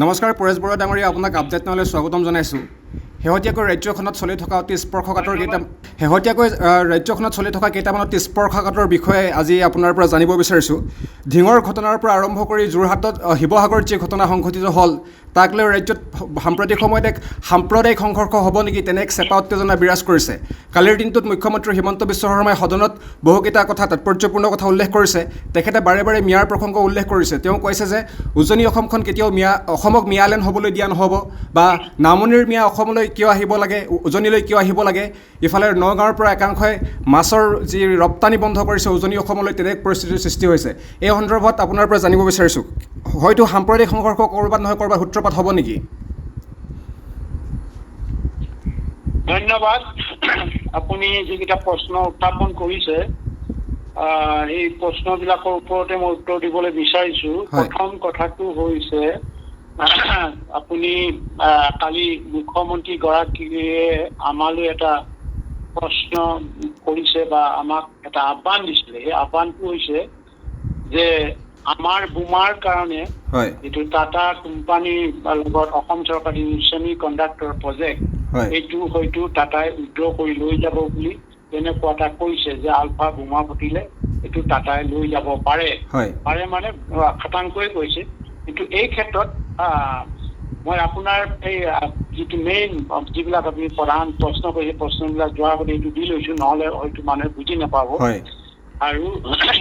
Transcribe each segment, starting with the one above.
নমস্কাৰ পৰেশ বৰুৱা ডাঙৰীয়া আপোনাক আপডেট নহ'লে স্বাগতম জনাইছোঁ। শেহতীয়াকৈ ৰাজ্যখনত চলি থকা অতি স্পৰ্শকাতৰ কেইটামান অতি স্পৰ্শকাতৰ বিষয়ে আজি আপোনাৰ পৰা জানিব বিচাৰিছোঁ। ঢিঙৰ ঘটনাৰ পৰা আৰম্ভ কৰি যোৰহাটত শিৱসাগৰত যি ঘটনা সংঘটিত হ'ল তাক লৈ ৰাজ্যত সাম্প্ৰতিক সময়ত এক সাম্প্ৰদায়িক সংঘৰ্ষ হ'ব নেকি তেনে এক চেপা উত্তেজনা বিৰাজ কৰিছে। কালিৰ দিনটোত মুখ্যমন্ত্ৰী হিমন্ত বিশ্ব শৰ্মাই সদনত বহুকেইটা কথা তাৎপৰ্যপূৰ্ণ কথা উল্লেখ কৰিছে। তেখেতে বাৰে বাৰে মিয়াৰ প্ৰসংগ উল্লেখ কৰিছে। তেওঁ কৈছে যে উজনি অসমখন কেতিয়াও অসমক মিয়ালেণ্ড হ'বলৈ দিয়া নহ'ব বা নামনিৰ মিয়া অসমলৈ কিয় আহিব লাগে, উজনিলৈ কিয় আহিব লাগে। ইফালে নগাঁৱৰ পৰা একাংশই মাছৰ যি ৰপ্তানি বন্ধ কৰিছে উজনি অসমলৈ তেনে পৰিস্থিতিৰ সৃষ্টি হৈছে। এই সন্দৰ্ভত আপোনাৰ পৰা জানিব বিচাৰিছোঁ, হয়তো সাম্প্ৰদায়িক সংঘৰ্ষ ক'ৰবাত নহয় ক'ৰবাত সূত্ৰপাত হ'ব নেকি? ধন্যবাদ। আপুনি যিকেইটা প্ৰশ্ন উত্থাপন কৰিছে এই প্ৰশ্নবিলাকৰ ওপৰতে মই উত্তৰ দিবলৈ বিচাৰিছোঁ। প্ৰথম কথাটো হৈছে আপুনি কালি মুখ্যমন্ত্ৰী গৰাকীয়ে আমালৈ এটা প্ৰশ্ন কৰিছে বা আমাক এটা আহ্বান দিছিলে। সেই আহ্বানটো হৈছে যে আমাৰ বোমাৰ কাৰণে যিটো টাটা কোম্পানীৰ লগত অসম চৰকাৰী ছেমি কণ্ডাক্টৰ প্ৰজেক্ট এইটো হয়তো টাটাই উইড্ৰ কৰি লৈ যাব বুলি তেনেকুৱা এটা কৈছে যে আলফা বোমা ফুটিলে এইটো টাটাই লৈ যাব পাৰে মানে খাটাংকৈ কৈছে। কিন্তু এই ক্ষেত্ৰত মই আপোনাৰ এই যিটো মেইন যিবিলাক আপুনি প্ৰধান প্ৰশ্ন কৰিছে প্ৰশ্নবিলাক যোৱাৰ আগতে এইটো দি লৈছোঁ, নহ'লে হয়তো মানুহে বুজি নাপাব। আৰু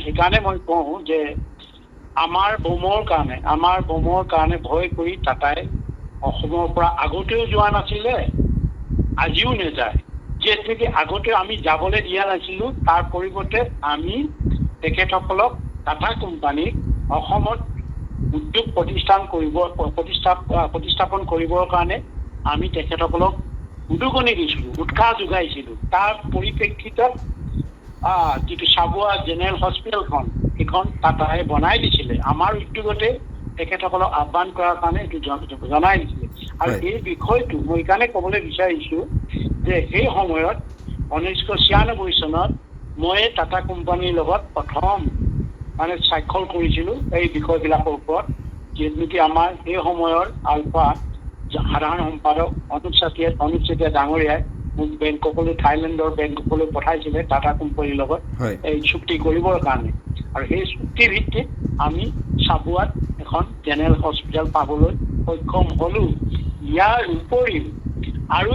সেইকাৰণে মই কওঁ যে আমাৰ বোমৰ কাৰণে ভয় কৰি টাটাই অসমৰ পৰা আগতেও যোৱা নাছিলে, আজিও নাযায়। যিহেতুকে আগতে আমি যাবলৈ দিয়া নাছিলোঁ, তাৰ পৰিৱৰ্তে আমি তেখেতসকলক টাটা কোম্পানীক অসমত উদ্যোগ প্ৰতিস্থাপন কৰিবৰ কাৰণে আমি তেখেতসকলক উদগনি দিছিলোঁ, উৎসাহ যোগাইছিলোঁ। তাৰ পৰিপ্ৰেক্ষিতত যিটো চাবুৱা জেনেৰেল হস্পিটেলখন সেইখন টাটাই বনাই দিছিলে। আমাৰ উদ্যোগতে তেখেতসকলক আহ্বান কৰাৰ কাৰণে এইটো জনাই দিছিলে। আৰু এই বিষয়টো মই সেইকাৰণে ক'বলৈ বিচাৰিছোঁ যে সেই সময়ত 1996 চনত মই টাটা কোম্পানীৰ লগত প্ৰথম স্বাক্ষৰ কৰিছিলোঁ এই বিষয়বিলাকৰ ওপৰত। যিহেতু নেকি আমাৰ সেই সময়ৰ আলফা সাধাৰণ সম্পাদক অনুপ চেতিয়া ডাঙৰীয়াই মোক বেংককলৈ, থাইলেণ্ডৰ বেংককলৈ পঠাইছিলে টাটা কোম্পানীৰ লগত এই চুক্তি কৰিবৰ কাৰণে। আৰু সেই চুক্তি ভিত্তিত আমি চাবুৱাত এখন জেনেৰেল হস্পিটেল পাবলৈ সক্ষম হ'লোঁ। ইয়াৰ উপৰিও আৰু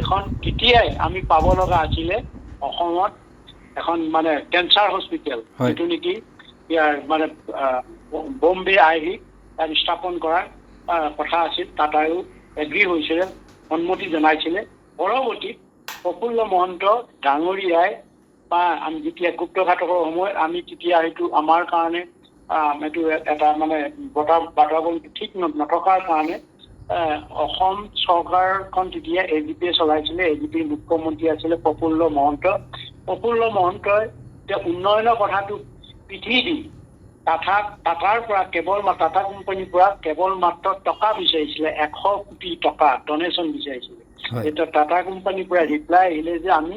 এখন তেতিয়াই আমি পাব লগা আছিলে অসমত এখন কেঞ্চাৰ হস্পিটেল, যিটো নেকি ইয়াৰ বম্বে আইভি তাত স্থাপন কৰাৰ কথা আছিল। টাটাইও এগ্ৰী হৈছিলে, সন্মতি জনাইছিলে। পৰৱৰ্তী প্ৰফুল্ল মহন্ত ডাঙৰীয়াই বা আমি যেতিয়া গুপ্তঘাতকৰ সময়ত আমি তেতিয়া সেইটো আমাৰ কাৰণে এইটো এটা বাতাবৰণ ঠিক নথকাৰ কাৰণে অসম চৰকাৰখন তেতিয়া AGP চলাইছিলে। AGP মুখ্যমন্ত্ৰী আছিলে প্ৰফুল্ল মহন্ত। প্ৰফুল্ল মহন্তই উন্নয়নৰ কথাটো পিঠি দি টাটাৰ পৰা টাটা কোম্পানীৰ পৰা কেৱল মাত্ৰ টকা বিচাৰিছিলে, 100 কোটি টকা ডনেশ্যন বিচাৰিছিলে। এতিয়া টাটা কোম্পানীৰ পৰা ৰিপ্লাই আহিলে যে আমি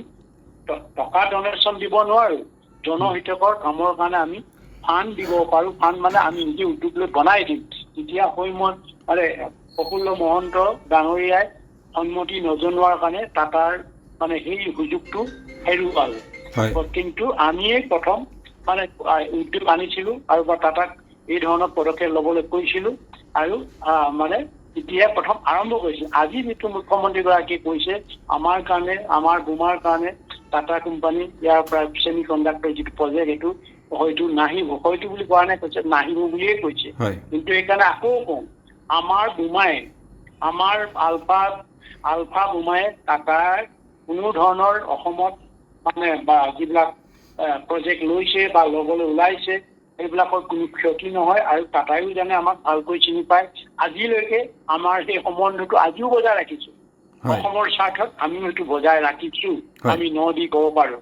টকা ডনেশ্যন দিব নোৱাৰোঁ, জনহিতকৰ কামৰ কাৰণে আমি ফাণ্ড দিব পাৰোঁ। ফাণ্ড আমি নিজে উদ্যোগ লৈ বনাই দিম। তেতিয়া সময়ত প্ৰফুল্ল মহন্ত ডাঙৰীয়াই সন্মতি নজনোৱাৰ কাৰণে টাটাৰ সেই সুযোগটো হেৰুৱালে। কিন্তু আমিয়ে প্ৰথম উদ্যোগ আনিছিলোঁ আৰু টাটাক এই ধৰণৰ পদক্ষেপ ল'বলৈ কৈছিলোঁ আৰু তেতিয়াই প্ৰথম আৰম্ভ কৰিছিল। আজি যিটো মুখ্যমন্ত্ৰীগৰাকীয়ে কৈছে আমাৰ কাৰণে, আমাৰ বোমাৰ কাৰণে টাটা কোম্পানী ইয়াৰ পৰা ছেমি কণ্ডাক্টৰ যিটো প্ৰজেক্ট এইটো হয়তো নাহিব, হয়তো বুলি কোৱা নাই, কৈছে নাহিব বুলিয়ে কৈছে। কিন্তু সেইকাৰণে আকৌ কওঁ, আমাৰ বোমাই, আমাৰ আলফা বোমাই টাটাৰ কোনো ধৰণৰ অসমত বা যিবিলাক প্ৰজেক্ট লৈছে বা ল'বলৈ ওলাইছে সেইবিলাকৰ কোনো ক্ষতি নহয়। আৰু টাটাইও জানে, আমাক ভালকৈ চিনি পায়। আজিলৈকে আমাৰ সেই সম্বন্ধটো আজিও বজাই ৰাখিছোঁ। অসমৰ স্বাৰ্থত আমিও সেইটো বজাই ৰাখিছোঁ, আমি ন দি ক'ব পাৰোঁ।